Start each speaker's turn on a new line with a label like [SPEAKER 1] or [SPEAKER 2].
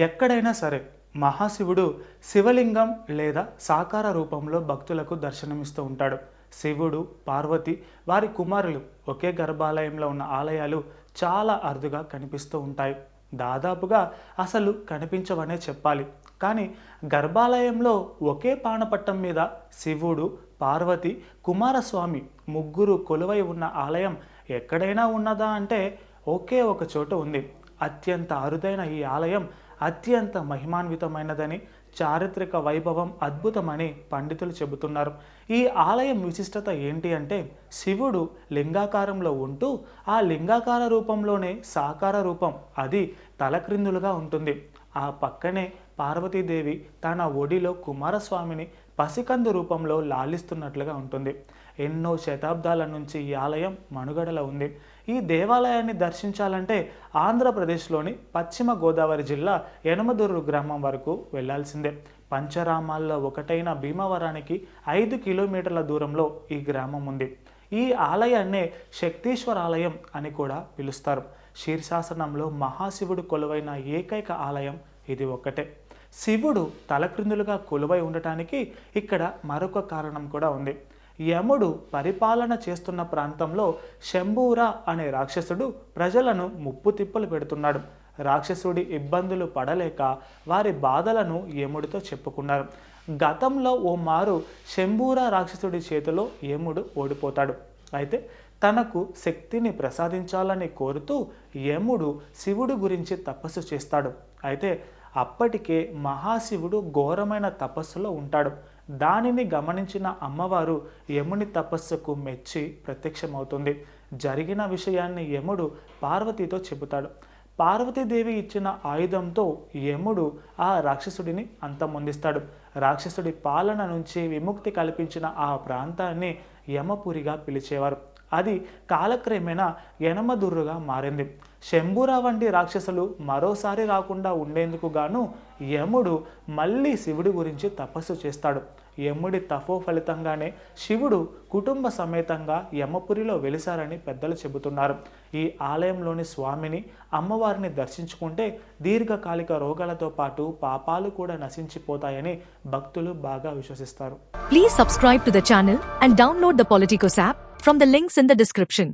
[SPEAKER 1] ఎక్కడైనా సరే మహాశివుడు శివలింగం లేదా సాకార రూపంలో భక్తులకు దర్శనమిస్తూ ఉంటాడు. శివుడు, పార్వతి, వారి కుమారులు ఒకే గర్భాలయంలో ఉన్న ఆలయాలు చాలా అరుదుగా కనిపిస్తూ ఉంటాయి. దాదాపుగా అసలు కనిపించవనే చెప్పాలి. కానీ గర్భాలయంలో ఒకే పానపట్టం మీద శివుడు, పార్వతి, కుమారస్వామి ముగ్గురు కొలువై ఉన్న ఆలయం ఎక్కడైనా ఉన్నదా అంటే ఒకే ఒక చోట ఉంది. అత్యంత అరుదైన ఈ ఆలయం అత్యంత మహిమాన్వితమైనదని, చారిత్రక వైభవం అద్భుతమని పండితులు చెబుతున్నారు. ఈ ఆలయం విశిష్టత ఏంటి అంటే శివుడు లింగాకారంలో ఉంటూ ఆ లింగాకార రూపంలోనే సాకార రూపం, అది తలక్రిందులుగా ఉంటుంది. ఆ పక్కనే పార్వతీదేవి తన ఒడిలో కుమారస్వామిని పసికందు రూపంలో లాలిస్తున్నట్లుగా ఉంటుంది. ఎన్నో శతాబ్దాల నుంచి ఈ ఆలయం మనుగడలో ఉంది. ఈ దేవాలయాన్ని దర్శించాలంటే ఆంధ్రప్రదేశ్లోని పశ్చిమ గోదావరి జిల్లా యనమదుర్రు గ్రామం వరకు వెళ్లాల్సిందే. పంచరామాల్లో ఒకటైన భీమవరానికి 5 కిలోమీటర్ల దూరంలో ఈ గ్రామం ఉంది. ఈ ఆలయాన్నే శక్తీశ్వర ఆలయం అని కూడా పిలుస్తారు. శీర్షాసనంలో మహాశివుడు కొలువైన ఏకైక ఆలయం ఇది ఒక్కటే. శివుడు తలక్రిందులుగా కొలువై ఉండటానికి ఇక్కడ మరొక కారణం కూడా ఉంది. యముడు పరిపాలన చేస్తున్న ప్రాంతంలో శంభూర అనే రాక్షసుడు ప్రజలను ముప్పు తిప్పలు పెడుతున్నాడు. రాక్షసుడి ఇబ్బందులు పడలేక వారి బాధలను యముడితో చెప్పుకున్నారు. గతంలో ఓ మారు శంభూర రాక్షసుడి చేతిలో యముడు ఓడిపోతాడు. అయితే తనకు శక్తిని ప్రసాదించాలని కోరుతూ యముడు శివుడు గురించి తపస్సు చేస్తాడు. అయితే అప్పటికే మహాశివుడు ఘోరమైన తపస్సులో ఉంటాడు. దానిని గమనించిన అమ్మవారు యముని తపస్సుకు మెచ్చి ప్రత్యక్షమవుతుంది. జరిగిన విషయాన్ని యముడు పార్వతితో చెబుతాడు. పార్వతీదేవి ఇచ్చిన ఆయుధంతో యముడు ఆ రాక్షసుడిని అంతమొందిస్తాడు. రాక్షసుడి పాలన నుంచి విముక్తి కల్పించిన ఆ ప్రాంతాన్ని యమపురిగా పిలిచేవారు. అది కాలక్రమేణా యనమదుర్రుగా మారింది. శంభూర వంటి రాక్షసులు మరోసారి రాకుండా ఉండేందుకు గాను యముడు మళ్ళీ శివుడి గురించి తపస్సు చేస్తాడు. యముడి తపో ఫలితంగానే శివుడు కుటుంబ సమేతంగా యమపురిలో వెలిశారని పెద్దలు చెబుతున్నారు. ఈ ఆలయంలోని స్వామిని, అమ్మవారిని దర్శించుకుంటే దీర్ఘకాలిక రోగాలతో పాటు పాపాలు కూడా నశించిపోతాయని భక్తులు బాగా విశ్వసిస్తారు.
[SPEAKER 2] Please subscribe to the channel and download the Politicos app from the links in the description.